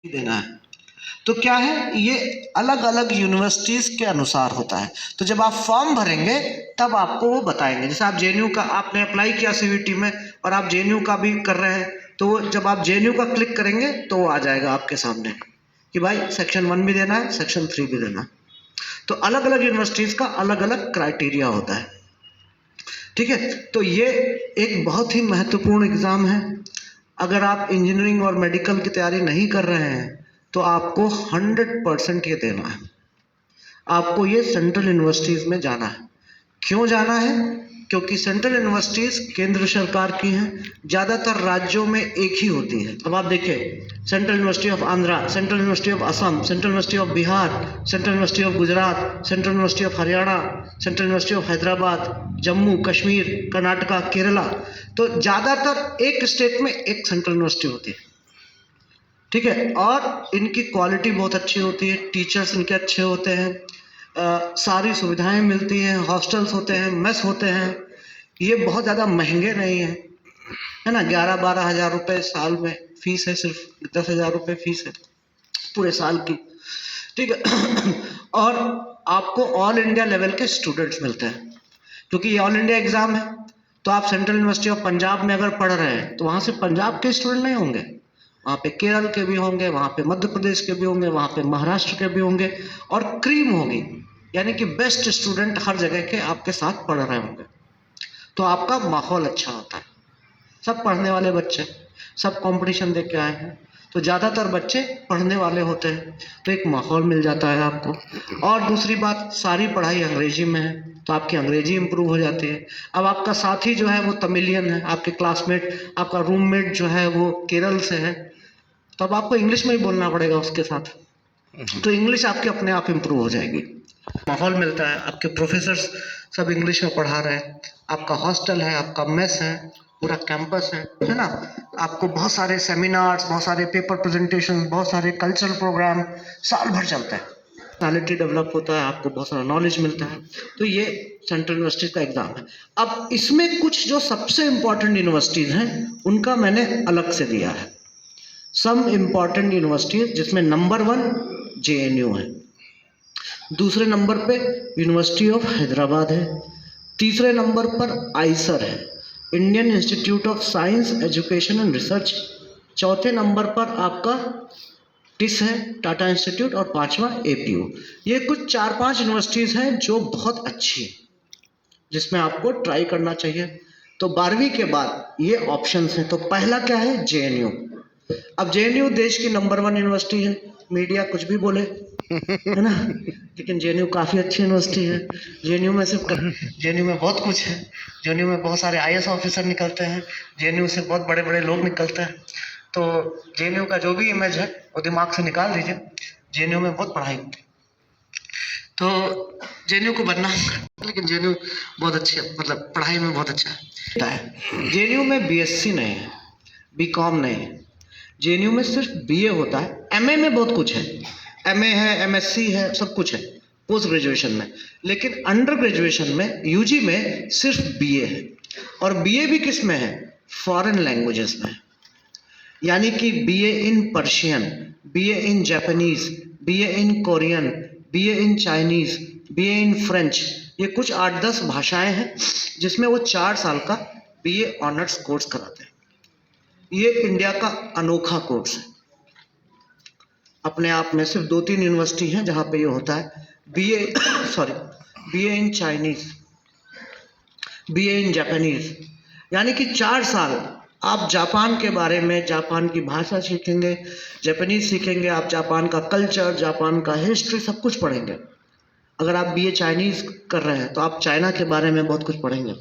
देना है। तो क्या है, ये अलग अलग यूनिवर्सिटीज के अनुसार होता है। तो जब आप फॉर्म भरेंगे तब आपको वो बताएंगे। जैसे आप जेएनयू का आपने अप्लाई किया सीवीटी में और आप जेएनयू का भी कर रहे हैं, तो जब आप जेएनयू का क्लिक करेंगे तो वो आ जाएगा आपके सामने कि भाई सेक्शन 1 भी देना है, सेक्शन 3 भी देना है। तो अलग अलग यूनिवर्सिटीज का अलग अलग क्राइटेरिया होता है। ठीक है, तो ये एक बहुत ही महत्वपूर्ण एग्जाम है। अगर आप इंजीनियरिंग और मेडिकल की तैयारी नहीं कर रहे हैं तो आपको 100% ये देना है। आपको ये सेंट्रल यूनिवर्सिटीज़ में जाना है। क्यों जाना है? क्योंकि सेंट्रल यूनिवर्सिटीज़ केंद्र सरकार की हैं, ज़्यादातर राज्यों में एक ही होती है। अब आप देखिए, central university of Andhra, central university of Assam, central university of Bihar, central university of Gujarat, central university of Haryana, central university of Hyderabad, Jammu Kashmir, Karnataka, Kerala. तो ज़्यादातर एक स्टेट में एक सेंट्रल यूनिवर्सिटी होती है। ठीक है, और इनकी क्वालिटी बहुत अच्छी होती है, टीचर्स इनके अच्छे होते हैं, सारी सुविधाएं मिलती हैं, हॉस्टल्स होते हैं, मेस होते हैं। ये बहुत ज़्यादा महंगे नहीं हैं, है ना। 11-12 हज़ार रुपये साल में फीस है, सिर्फ 10,000 रुपये फीस है पूरे साल की। ठीक है और आपको ऑल इंडिया लेवल के स्टूडेंट्स मिलते हैं, क्योंकि ये ऑल इंडिया एग्ज़ाम है। तो आप सेंट्रल यूनिवर्सिटी ऑफ पंजाब में अगर पढ़ रहे हैं तो वहाँ से पंजाब के स्टूडेंट नहीं होंगे, वहाँ पे केरल के भी होंगे, वहाँ पे मध्य प्रदेश के भी होंगे, वहाँ पे महाराष्ट्र के भी होंगे, और क्रीम होगी, यानी कि बेस्ट स्टूडेंट हर जगह के आपके साथ पढ़ रहे होंगे। तो आपका माहौल अच्छा होता है, सब पढ़ने वाले बच्चे, सब कंपटीशन देख के आए हैं, तो ज़्यादातर बच्चे पढ़ने वाले होते हैं, तो एक माहौल मिल जाता है आपको। और दूसरी बात, सारी पढ़ाई अंग्रेजी में है, तो आपकी अंग्रेजी इंप्रूव हो जाती है। अब आपका साथी जो है वो तमिलियन है, आपके क्लासमेट, आपका रूममेट जो है वो केरल से है, तो अब आपको इंग्लिश में ही बोलना पड़ेगा उसके साथ, तो इंग्लिश आपकी अपने आप इम्प्रूव हो जाएगी। माहौल मिलता है, आपके प्रोफेसर्स सब इंग्लिश में पढ़ा रहे हैं, आपका हॉस्टल है, आपका मेस है, पूरा कैंपस है ना। आपको बहुत सारे सेमिनार्स, बहुत सारे पेपर प्रेजेंटेशन, बहुत सारे कल्चरल प्रोग्राम साल भर चलते हैं, पर्सनालिटी डेवलप होता है, आपको बहुत सारा नॉलेज मिलता है। तो ये सेंट्रल यूनिवर्सिटी का एग्जाम है। अब इसमें कुछ जो सबसे इम्पोर्टेंट यूनिवर्सिटीज़ हैं उनका मैंने अलग से दिया है। सम इम्पॉर्टेंट यूनिवर्सिटीज, जिसमें नंबर 1 जेएनयू है, दूसरे नंबर पे यूनिवर्सिटी ऑफ हैदराबाद है, तीसरे नंबर पर आइसर है, Indian institute of science education and research, चौथे नंबर पर आपका टिस है, टाटा इंस्टीट्यूट, और पांचवा एपीयू। ये कुछ 4-5 यूनिवर्सिटीज़ हैं जो बहुत अच्छी हैं, जिसमें आपको ट्राई करना चाहिए। तो 12वीं के बाद ये ऑप्शंस हैं। तो पहला क्या है? जेएनयू। अब जेएनयू देश की नंबर 1 यूनिवर्सिटी है, मीडिया कुछ भी बोले, है ना, लेकिन जेएनयू काफ़ी अच्छी यूनिवर्सिटी है। जेएनयू में जेएनयू में बहुत कुछ है, जेएनयू में बहुत सारे आईएएस ऑफिसर निकलते हैं, जेएनयू से बहुत बड़े बड़े लोग निकलते हैं। तो जेएनयू का जो भी इमेज है वो दिमाग से निकाल दीजिए, जेएनयू में बहुत पढ़ाई होती है। तो जेएनयू को बनना, लेकिन जेएनयू बहुत अच्छी है, मतलब पढ़ाई में बहुत अच्छा है। जेएनयू में बीएससी नहीं है, बीकॉम नहीं है, जेएनयू में सिर्फ बीए होता है। एमए में बहुत कुछ है, एमए है, एमएससी है, सब कुछ है पोस्ट ग्रेजुएशन में, लेकिन अंडर ग्रेजुएशन में, यूजी में सिर्फ बीए है। और बीए भी किस में है? फॉरेन लैंग्वेजेस में, यानी कि BA in Persian, BA in Japanese, BA in Korean, BA in Chinese, BA in French. ये कुछ 8-10 भाषाएं हैं जिसमें वो 4 साल का बीए ऑनर्स कोर्स कराते हैं। ये इंडिया का अनोखा कोर्स है, अपने आप में सिर्फ 2-3 यूनिवर्सिटी हैं जहाँ पे ये होता है। BA BA in Chinese, BA in Japanese, यानी कि 4 साल आप जापान के बारे में, जापान की भाषा सीखेंगे, जापानीज सीखेंगे, आप जापान का कल्चर, जापान का हिस्ट्री, सब कुछ पढ़ेंगे। अगर आप बीए चाइनीज़ कर रहे हैं तो आप चाइना के बारे में बहुत कुछ पढ़ेंगे।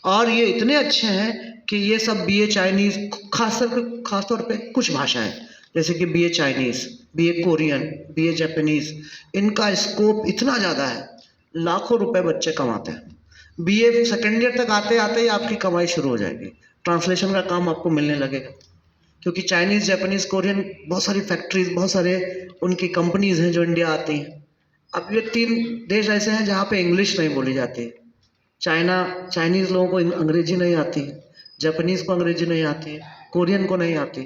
और ये इतने अच्छे हैं कि ये सब बीए चाइनीज़, खासतौर पे कुछ भाषाएं, जैसे कि BA Chinese, BA Korean, BA Japanese, इनका स्कोप इतना ज़्यादा है, लाखों रुपए बच्चे कमाते हैं। बीए सेकेंड ईयर तक आते आते ही आपकी कमाई शुरू हो जाएगी, ट्रांसलेशन का काम आपको मिलने लगेगा, क्योंकि चाइनीज़, जापानीज़, कोरियन, बहुत सारी फैक्ट्रीज, बहुत सारे उनकी कंपनीज़ हैं जो इंडिया आती हैं। अब ये 3 देश ऐसे हैं जहाँ पे इंग्लिश नहीं बोली जाती है। चाइनीज़ लोगों को अंग्रेजी नहीं आती, जापानीज़ को अंग्रेजी नहीं आती, कोरियन को नहीं आती।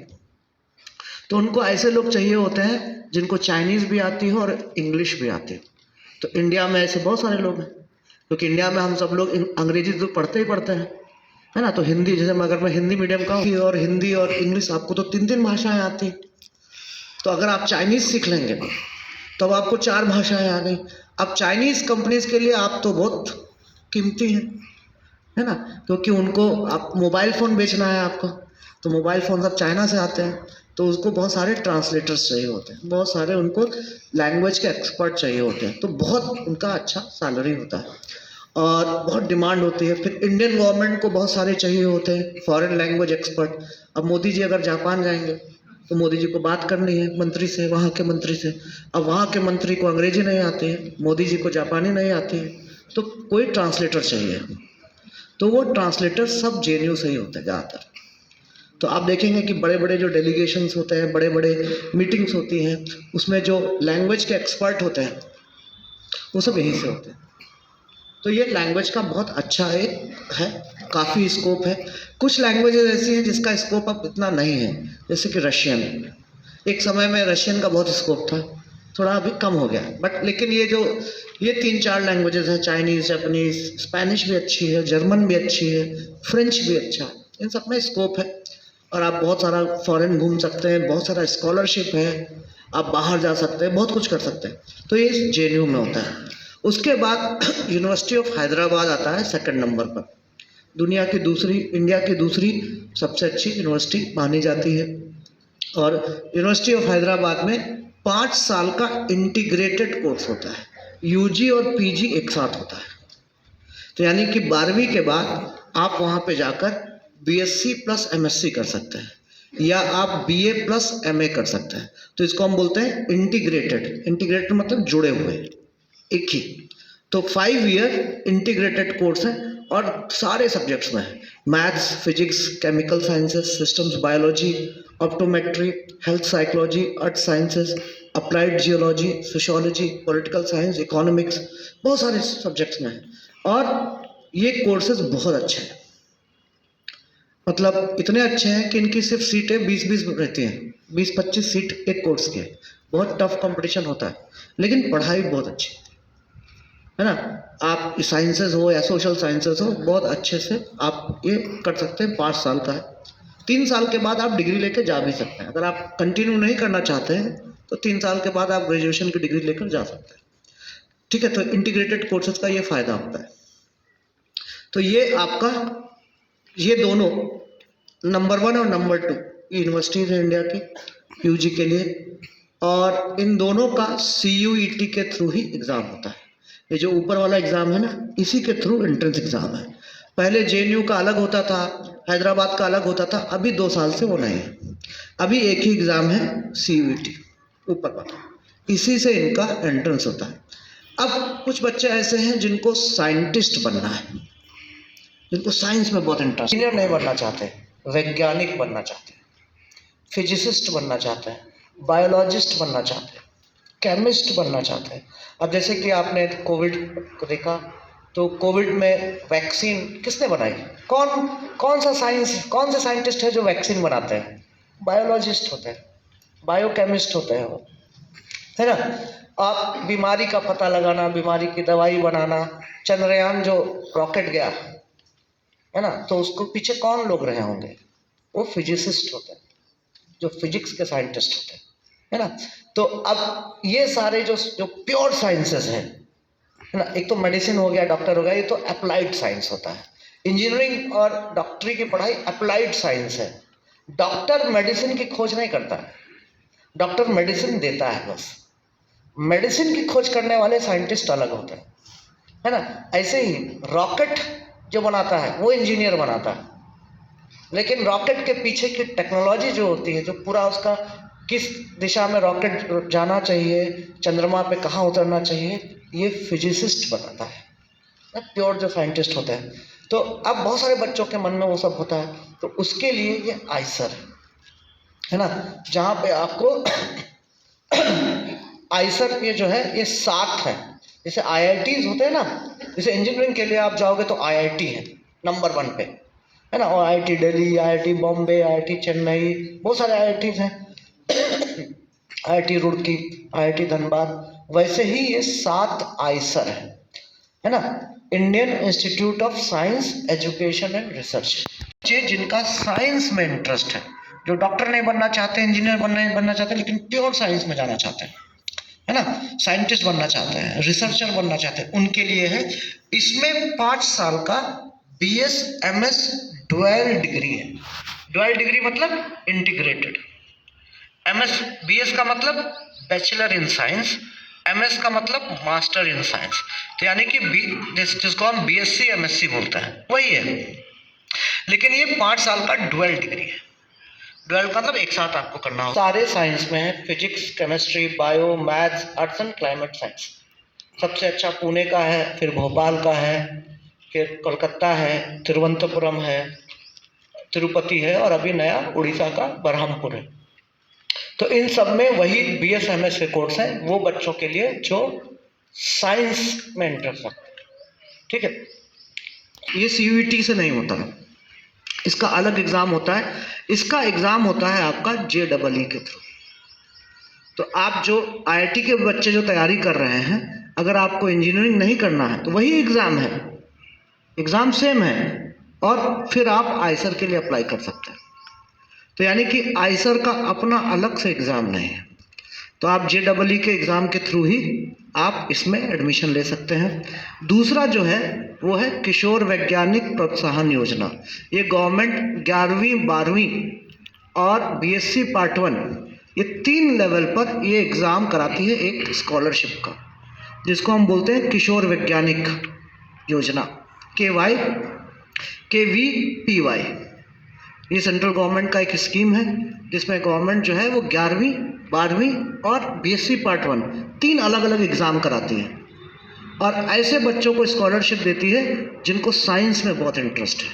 तो उनको ऐसे लोग चाहिए होते हैं जिनको चाइनीज़ भी आती हो और इंग्लिश भी आती हो। तो इंडिया में ऐसे बहुत सारे लोग हैं, क्योंकि इंडिया में हम सब लोग अंग्रेजी तो पढ़ते ही पढ़ते हैं, है ना। तो हिंदी, जैसे अगर मैं हिंदी मीडियम का हूँ और हिंदी और इंग्लिश, आपको तो 3 भाषाएं आती। तो अगर आप चाइनीज़ सीख लेंगे तो अब आपको 4 भाषाएं आ गई। अब चाइनीज़ कंपनीज के लिए आप तो बहुत कीमती हैं, है ना, क्योंकि उनको आप मोबाइल फ़ोन बेचना है आपको, तो मोबाइल फ़ोन सब चाइना से आते हैं, तो उसको बहुत सारे ट्रांसलेटर्स चाहिए होते हैं, बहुत सारे उनको लैंग्वेज के एक्सपर्ट चाहिए होते हैं, तो बहुत उनका अच्छा सैलरी होता है और बहुत डिमांड होती है। फिर इंडियन गवर्नमेंट को बहुत सारे चाहिए होते हैं फॉरेन लैंग्वेज एक्सपर्ट। अब मोदी जी अगर जापान जाएंगे तो मोदी जी को बात करनी है मंत्री से, वहाँ के मंत्री से। अब वहाँ के मंत्री को अंग्रेजी नहीं आती है, मोदी जी को जापानी नहीं आती है, तो कोई ट्रांसलेटर चाहिए। तो वो ट्रांसलेटर सब जेएनयू से ही होते हैं ज़्यादातर। तो आप देखेंगे कि बड़े बड़े जो डेलीगेशंस होते हैं, बड़े बड़े मीटिंग्स होती हैं, उसमें जो लैंग्वेज के एक्सपर्ट होते हैं वो सब यहीं से होते हैं। तो ये लैंग्वेज का बहुत अच्छा एक है, काफ़ी स्कोप है। कुछ लैंग्वेजेस ऐसी हैं जिसका स्कोप अब इतना नहीं है, जैसे कि रशियन। एक समय में रशियन का बहुत स्कोप था, थोड़ा अभी कम हो गया, बट लेकिन ये 3-4 लैंग्वेजेस हैं, चाइनीज़, जापानीज़, स्पेनिश भी अच्छी है, जर्मन भी अच्छी है, फ्रेंच भी अच्छा है, इन सब में स्कोप है। और आप बहुत सारा फॉरेन घूम सकते हैं, बहुत सारा स्कॉलरशिप है, आप बाहर जा सकते हैं, बहुत कुछ कर सकते हैं। तो ये जेएनयू में होता है। उसके बाद यूनिवर्सिटी ऑफ हैदराबाद आता है सेकंड नंबर पर। इंडिया की दूसरी सबसे अच्छी यूनिवर्सिटी मानी जाती है। और यूनिवर्सिटी ऑफ हैदराबाद में 5 साल का इंटीग्रेटेड कोर्स होता है, यूजी और पीजी एक साथ होता है। तो यानी कि 12वीं के बाद आप वहाँ पे जाकर बीएससी प्लस एमएससी कर सकते हैं, या आप बीए प्लस एमए कर सकते हैं। तो इसको हम बोलते हैं इंटीग्रेटेड मतलब जुड़े हुए एक ही। तो 5 ईयर इंटीग्रेटेड कोर्स है और सारे सब्जेक्ट्स में है, maths, physics, chemical sciences, systems biology, optometry, health psychology, अर्थ sciences, applied geology, sociology, political science, economics, बहुत सारे सब्जेक्ट्स में है। और ये कोर्सेज बहुत अच्छे हैं, मतलब इतने अच्छे हैं कि इनकी सिर्फ सीटें 20-20 रहती हैं, 20-25 सीट एक कोर्स की। बहुत टफ कंपटीशन होता है, लेकिन पढ़ाई बहुत अच्छी है ना। आप साइंसेस हो या सोशल साइंसेस हो, बहुत अच्छे से आप ये कर सकते हैं। 5 साल का है, 3 साल के बाद आप डिग्री लेकर जा भी सकते हैं। अगर आप कंटिन्यू नहीं करना चाहते हैं तो 3 साल के बाद आप ग्रेजुएशन की डिग्री लेकर जा सकते हैं, ठीक है। तो इंटीग्रेटेड कोर्सेज का ये फ़ायदा होता है। तो ये आपका, ये दोनों नंबर 1 और नंबर 2 यूनिवर्सिटीज़ हैं इंडिया की यूजी के लिए, और इन दोनों का CUET के थ्रू ही एग्ज़ाम होता है। ये जो ऊपर वाला एग्ज़ाम है ना, इसी के थ्रू एंट्रेंस एग्ज़ाम है। पहले जेएनयू का अलग होता था, हैदराबाद का अलग होता था, अभी 2 साल से वो नहीं है। अभी एक ही एग्ज़ाम है CUET ऊपर वाला, इसी से इनका एंट्रेंस होता है। अब कुछ बच्चे ऐसे हैं जिनको साइंटिस्ट बनना है, जिनको साइंस में बहुत इंटरेस्ट, इंजीनियर नहीं बनना चाहते, वैज्ञानिक बनना चाहते हैं, फिजिसिस्ट बनना चाहते हैं, बायोलॉजिस्ट बनना चाहते हैं, केमिस्ट बनना चाहते हैं। अब जैसे कि आपने कोविड को देखा, तो कोविड में वैक्सीन किसने बनाई? कौन सा साइंटिस्ट है जो वैक्सीन बनाते हैं? बायोलॉजिस्ट होते हैं, बायोकेमिस्ट होते हैं वो, है ना। आप बीमारी का पता लगाना, बीमारी की दवाई बनाना, चंद्रयान जो रॉकेट गया है ना, तो उसको पीछे कौन लोग रहे होंगे? वो फिजिसिस्ट होते हैं, जो फिजिक्स के साइंटिस्ट होते हैं, है ना। तो अब ये सारे जो प्योर साइंसेस हैं, है ना, एक तो मेडिसिन हो गया, डॉक्टर हो गया, ये तो अप्लाइड साइंस होता है। इंजीनियरिंग और डॉक्टरी की पढ़ाई अप्लाइड साइंस है। डॉक्टर मेडिसिन की खोज नहीं करता है, डॉक्टर मेडिसिन देता है बस। मेडिसिन की खोज करने वाले साइंटिस्ट अलग होते हैं, है ना। ऐसे ही रॉकेट जो बनाता है वो इंजीनियर बनाता है, लेकिन रॉकेट के पीछे की टेक्नोलॉजी जो होती है, जो पूरा उसका किस दिशा में रॉकेट जाना चाहिए, चंद्रमा पे कहाँ उतरना चाहिए, ये फिजिसिस्ट बताता है, प्योर जो साइंटिस्ट होते हैं। तो अब बहुत सारे बच्चों के मन में वो सब होता है, तो उसके लिए ये आइसर है ना, जहाँ पे आपको आइसर ये जो है ये 7 है। जैसे IITs होते हैं ना, जैसे इंजीनियरिंग के लिए आप जाओगे तो IIT है नंबर 1 पे, है ना, और IIT Delhi, IIT Bombay, IIT Chennai, बहुत सारे IITs हैं। IIT रुड़की, IIT धनबाद, वैसे ही ये 7 आइसर है ना, Indian institute of science education and research. जिनका साइंस में इंटरेस्ट है, जो डॉक्टर नहीं बनना चाहते, इंजीनियर बनना चाहते, लेकिन प्योर साइंस में जाना चाहते हैं, है ना, साइंटिस्ट बनना चाहते हैं, रिसर्चर बनना चाहते हैं, उनके लिए है। इसमें 5 साल का BS MS डुअल डिग्री है। डुअल डिग्री मतलब इंटीग्रेटेड। BS का मतलब बैचलर इन साइंस, MS का मतलब मास्टर इन साइंस। तो यानी कि जिसको हम BSc MSc बोलते हैं वही है, लेकिन ये 5 साल का डुअल डिग्री है। डुअल का मतलब एक साथ आपको करना हो। सारे साइंस में है, physics, chemistry, bio, maths, arts and climate science. सबसे अच्छा पुणे का है, फिर भोपाल का है, फिर कोलकाता है, तिरुवनंतपुरम है, तिरुपति है, और अभी नया उड़ीसा का बरहमपुर है। तो इन सब में वही BS MS के कोर्स हैं, वो बच्चों के लिए जो साइंस में इंटरेस्ट रखते हैं। ठीक है, ये CUET से नहीं होता है, इसका अलग एग्ज़ाम होता है। इसका एग्ज़ाम होता है आपका JEE के थ्रू। तो आप जो IIT के बच्चे जो तैयारी कर रहे हैं, अगर आपको इंजीनियरिंग नहीं करना है तो वही एग्ज़ाम है, एग्ज़ाम सेम है, और फिर आप आइसर के लिए अप्लाई कर सकते हैं। तो यानी कि आइसर का अपना अलग से एग्ज़ाम नहीं है, तो आप JEE के एग्ज़ाम के थ्रू ही आप इसमें एडमिशन ले सकते हैं। दूसरा जो है वो है किशोर वैज्ञानिक प्रोत्साहन योजना। ये गवर्नमेंट 11वीं 12वीं और BSc पार्ट 1 ये 3 लेवल पर ये एग्ज़ाम कराती है, एक स्कॉलरशिप का, जिसको हम बोलते हैं किशोर वैज्ञानिक योजना, KVPY। ये सेंट्रल गवर्नमेंट का एक स्कीम है, जिसमें गवर्नमेंट जो है वो 11वीं 12वीं और BSc पार्ट 1 3 अलग अलग एग्ज़ाम कराती है, और ऐसे बच्चों को स्कॉलरशिप देती है जिनको साइंस में बहुत इंटरेस्ट है।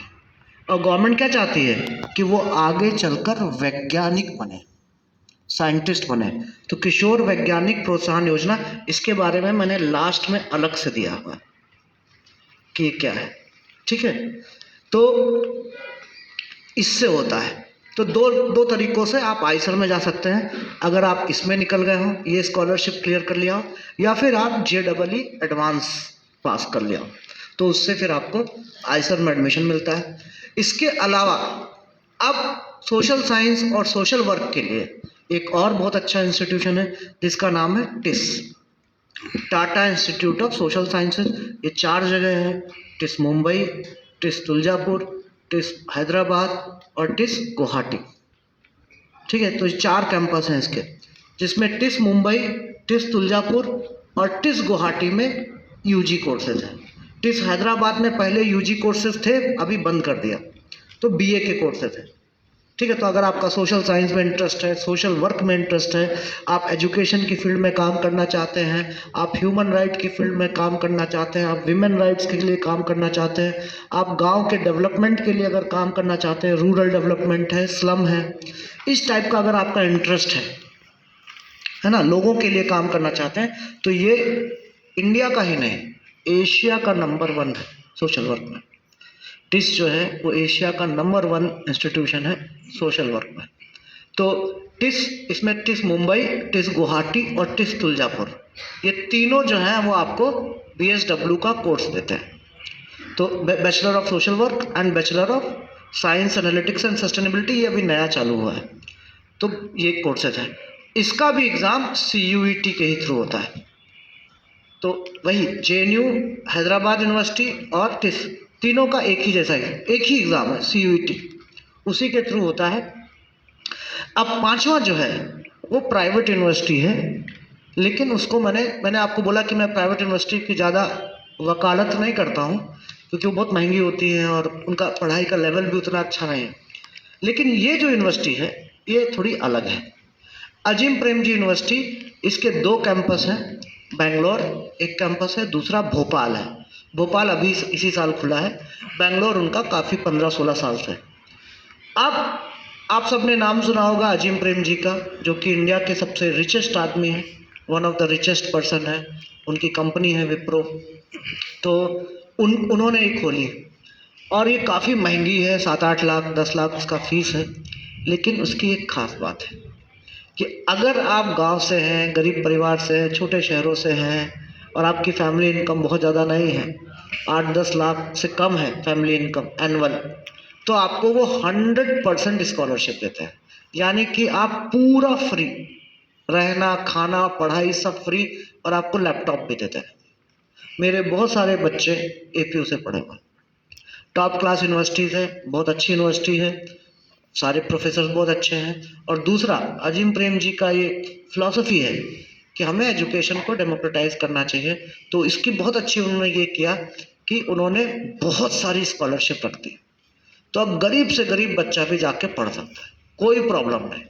और गवर्नमेंट क्या चाहती है कि वो आगे चलकर वैज्ञानिक बने, साइंटिस्ट बने। तो किशोर वैज्ञानिक प्रोत्साहन योजना, इसके बारे में मैंने लास्ट में अलग से दिया हुआ कि क्या है। ठीक है, तो इससे होता है। तो दो तरीक़ों से आप आइसर में जा सकते हैं, अगर आप इसमें निकल गए हो, ये स्कॉलरशिप क्लियर कर लिया हो, या फिर आप JEE एडवांस पास कर लिया हो, तो उससे फिर आपको आइसर में एडमिशन मिलता है। इसके अलावा अब सोशल साइंस और सोशल वर्क के लिए एक और बहुत अच्छा इंस्टीट्यूशन है, जिसका नाम है TISS, Tata institute of social sciences. ये 4 जगह है, TISS Mumbai, TISS Tuljapur, TISS Hyderabad और TISS गुवाहाटी। ठीक है, तो 4 कैंपस हैं इसके, जिसमें TISS मुंबई, TISS तुलजापुर और TISS गुवाहाटी में UG कोर्सेज हैं। TISS हैदराबाद में पहले UG कोर्सेज थे, अभी बंद कर दिया, तो BA के कोर्सेज हैं। ठीक है, तो अगर आपका सोशल साइंस में इंटरेस्ट है, सोशल वर्क में इंटरेस्ट है, आप एजुकेशन की फील्ड में काम करना चाहते हैं, आप ह्यूमन राइट की फील्ड में काम करना चाहते हैं, आप विमेन राइट्स के लिए काम करना चाहते हैं, आप गांव के डेवलपमेंट के लिए अगर काम करना चाहते हैं, रूरल डेवलपमेंट है, स्लम है, इस टाइप का अगर आपका इंटरेस्ट है ना, लोगों के लिए काम करना चाहते हैं, तो ये इंडिया का ही नहीं, एशिया का नंबर 1 है सोशल वर्क में। TISS जो है वो एशिया का नंबर 1 इंस्टीट्यूशन है सोशल वर्क में। तो TISS, इसमें TISS मुंबई, TISS गुवाहाटी और TISS तुलजापुर, ये तीनों जो हैं वो आपको BSW का कोर्स देते हैं। तो bachelor of social work and bachelor of science analytics and sustainability, ये अभी नया चालू हुआ है, तो ये कोर्सेज है। इसका भी एग्ज़ाम CUET के ही थ्रू होता है। तो वही JNU, हैदराबाद यूनिवर्सिटी और TISS, तीनों का एक ही जैसा है, एक ही एग्ज़ाम है, CUET, उसी के थ्रू होता है। अब 5वां जो है वो प्राइवेट यूनिवर्सिटी है, लेकिन उसको मैंने आपको बोला कि मैं प्राइवेट यूनिवर्सिटी की ज़्यादा वकालत नहीं करता हूँ, क्योंकि वो बहुत महंगी होती हैं और उनका पढ़ाई का लेवल भी उतना अच्छा नहीं है। लेकिन ये जो यूनिवर्सिटी है ये थोड़ी अलग है, अजीम प्रेमजी यूनिवर्सिटी। इसके 2 कैंपस हैं, बेंगलोर एक कैंपस है, दूसरा भोपाल है। भोपाल अभी इसी साल खुला है, बेंगलोर उनका काफ़ी 15-16 साल से। अब आप सबने नाम सुना होगा अजीम प्रेम जी का, जो कि इंडिया के सबसे रिचेस्ट आदमी है, one of the richest person है। उनकी कंपनी है विप्रो, तो उन्होंने ही खोली, और ये काफ़ी महंगी है, 7-8 लाख 10 लाख उसका फीस है। लेकिन उसकी एक ख़ास बात है कि अगर आप गांव से हैं, गरीब परिवार से हैं, छोटे शहरों से हैं और आपकी फैमिली इनकम बहुत ज़्यादा नहीं है, 8-10 लाख से कम है फैमिली इनकम एनुअल, तो आपको वो 100% स्कॉलरशिप देते हैं। यानी कि आप पूरा फ्री, रहना, खाना, पढ़ाई सब फ्री, और आपको लैपटॉप भी देते हैं। मेरे बहुत सारे बच्चे एपीयू से पढ़े हुए, टॉप क्लास यूनिवर्सिटीज़ है, बहुत अच्छी यूनिवर्सिटी है, सारे प्रोफेसर बहुत अच्छे हैं। और दूसरा, अजीम प्रेम जी का ये फिलॉसफी है कि हमें एजुकेशन को डेमोक्रेटाइज करना चाहिए, तो इसकी बहुत अच्छी उन्होंने ये किया कि उन्होंने बहुत सारी स्कॉलरशिप रख दी। तो अब गरीब से गरीब बच्चा भी जाके पढ़ सकता है, कोई प्रॉब्लम नहीं,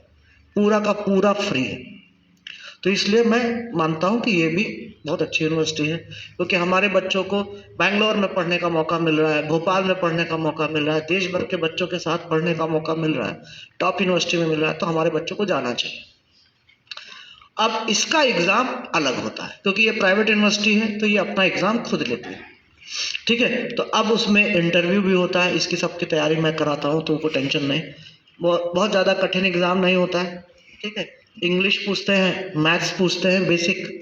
पूरा का पूरा फ्री है। तो इसलिए मैं मानता हूँ कि ये भी बहुत अच्छी यूनिवर्सिटी है, क्योंकि हमारे बच्चों को बैंगलोर में पढ़ने का मौका मिल रहा है, भोपाल में पढ़ने का मौका मिल रहा है, देश भर के बच्चों के साथ पढ़ने का मौका मिल रहा है, टॉप यूनिवर्सिटी में मिल रहा है, तो हमारे बच्चों को जाना चाहिए। अब इसका एग्ज़ाम अलग होता है, क्योंकि ये प्राइवेट यूनिवर्सिटी है तो ये अपना एग्ज़ाम खुद लेती है, ठीक है। तो अब उसमें इंटरव्यू भी होता है, इसकी सबकी तैयारी मैं कराता हूँ, तुमको टेंशन नहीं, बहुत ज़्यादा कठिन एग्ज़ाम नहीं होता है, ठीक है। इंग्लिश पूछते हैं, मैथ्स पूछते हैं बेसिक,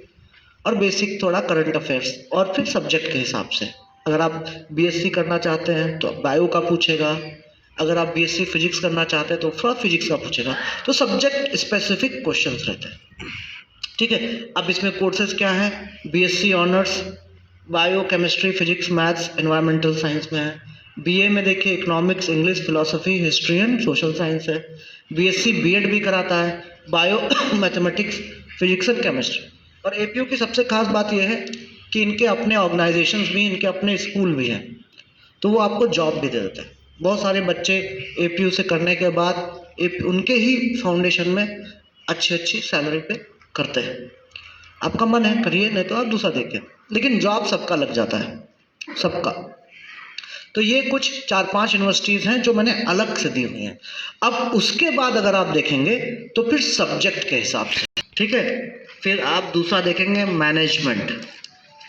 और बेसिक थोड़ा करंट अफेयर्स, और फिर सब्जेक्ट के हिसाब से। अगर आप बीएससी करना चाहते हैं तो बायो का पूछेगा, अगर आप बीएससी फिजिक्स करना चाहते हैं तो थोड़ा फिजिक्स का पूछेगा, तो सब्जेक्ट स्पेसिफिक क्वेश्चंस रहते हैं, ठीक है। अब इसमें कोर्सेज क्या है, BSc honours bio chemistry physics maths environmental science में है, बीए में देखिए economics English philosophy history and social science है, बीएससी बीएड भी कराता है bio mathematics physics and chemistry. और एपीयू की सबसे खास बात यह है कि इनके अपने ऑर्गेनाइजेशंस भी, इनके अपने स्कूल भी हैं, तो वो आपको जॉब भी दे देते हैं। बहुत सारे बच्चे एपीयू से करने के बाद उनके ही फाउंडेशन में अच्छी सैलरी पे करते हैं। आपका मन है करिए, नहीं तो आप दूसरा देखिए, लेकिन जॉब सबका लग जाता है, सबका। तो ये कुछ 4-5 यूनिवर्सिटीज़ हैं जो मैंने अलग से दी हुई हैं। अब उसके बाद अगर आप देखेंगे तो फिर सब्जेक्ट के हिसाब से, ठीक है, फिर आप दूसरा देखेंगे मैनेजमेंट,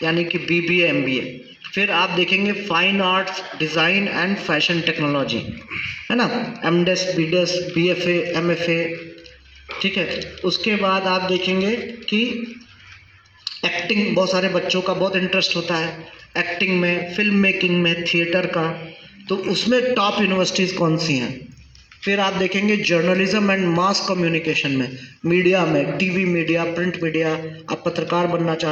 यानी कि बीबीए एमबीए, फिर आप देखेंगे fine arts design and fashion technology, है ना, एमडेस बीडेस बीएफए एमएफए, ठीक है। उसके बाद आप देखेंगे कि एक्टिंग, बहुत सारे बच्चों का बहुत इंटरेस्ट होता है एक्टिंग में, फिल्म मेकिंग में, थिएटर का, तो उसमें टॉप यूनिवर्सिटीज़ कौन सी हैं। फिर आप देखेंगे जर्नलिज्म एंड मास कम्युनिकेशन में, मीडिया में, टीवी मीडिया, प्रिंट मीडिया, आप पत्रकार बनना चाहते